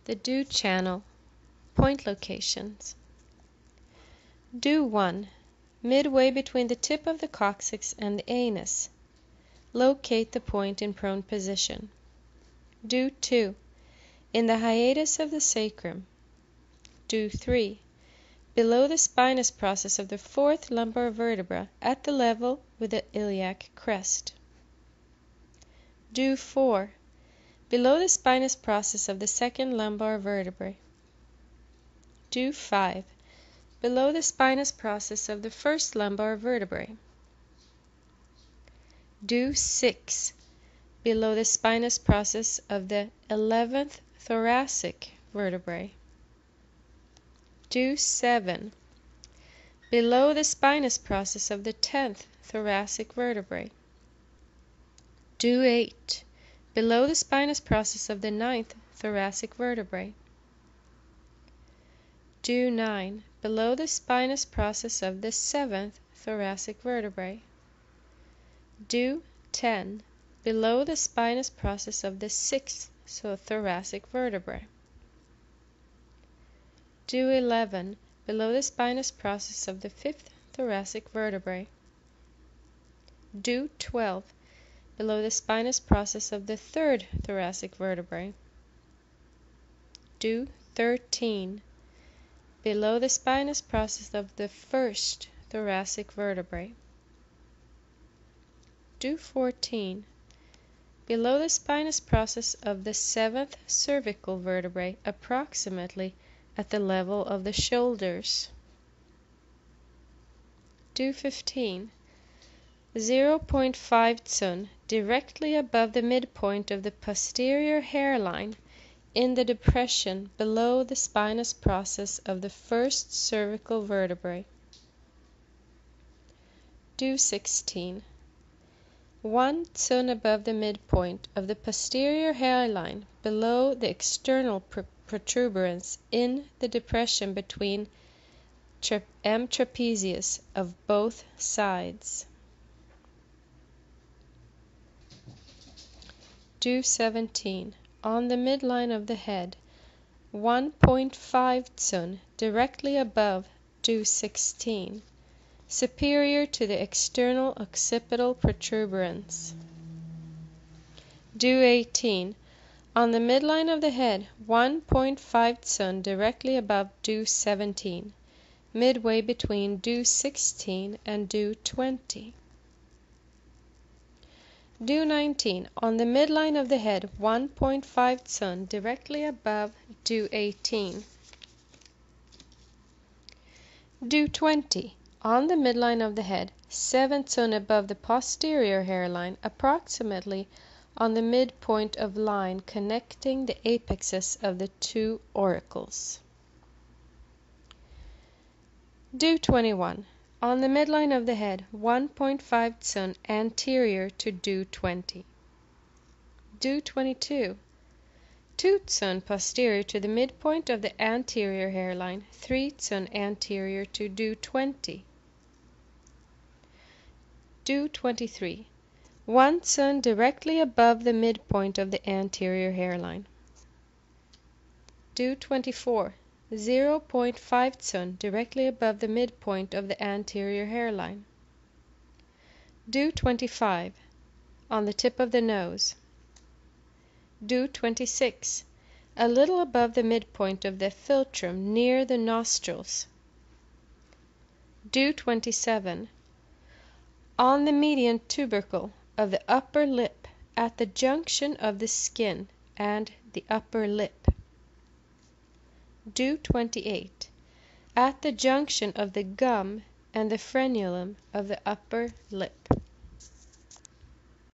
The dew channel. Point locations. Dew 1. Midway between the tip of the coccyx and the anus. Locate the point in prone position. Dew 2. In the hiatus of the sacrum. Dew 3. Below the spinous process of the fourth lumbar vertebra at the level with the iliac crest. Dew 4. Below the spinous process of the second lumbar vertebrae. Dew 5. Below the spinous process of the first lumbar vertebrae. Dew 6. Below the spinous process of the 11th thoracic vertebrae. Dew 7. Below the spinous process of the 10th thoracic vertebrae. Dew 8. Below the spinous process of the 9th thoracic vertebrae. Dew 9. Below the spinous process of the 7th thoracic vertebrae. Dew 10. Below the spinous process of the 6th thoracic vertebrae. Dew 11. Below the spinous process of the 5th thoracic vertebrae. Dew 12. Below the spinous process of the 3rd thoracic vertebrae. Dew 13. Below the spinous process of the 1st thoracic vertebrae. Dew 14. Below the spinous process of the 7th cervical vertebrae, approximately at the level of the shoulders. Dew 15. 0.5 tsun directly above the midpoint of the posterior hairline in the depression below the spinous process of the 1st cervical vertebrae. Dew 16. 1 tsun above the midpoint of the posterior hairline below the external protuberance in the depression between M. trapezius of both sides. Dew 17. On the midline of the head, 1.5 tsun directly above Dew 16, superior to the external occipital protuberance. Dew 18. On the midline of the head, 1.5 tsun directly above Dew 17, midway between Dew 16 and Dew 20. Dew 19. On the midline of the head, 1.5 tsun directly above Dew 18. Dew 20. On the midline of the head, 7 tsun above the posterior hairline, approximately on the midpoint of line connecting the apexes of the two auricles. Dew 21. On the midline of the head, 1.5 tsun anterior to Dew 20. Dew 22. 2 tsun posterior to the midpoint of the anterior hairline, 3 tsun anterior to Dew 20. Dew 23. 1 tsun directly above the midpoint of the anterior hairline. Dew 24. 0.5 tsun directly above the midpoint of the anterior hairline. Dew 25. On the tip of the nose. Dew 26. A little above the midpoint of the philtrum near the nostrils. Dew 27. On the median tubercle of the upper lip at the junction of the skin and the upper lip. Dew 28. At the junction of the gum and the frenulum of the upper lip.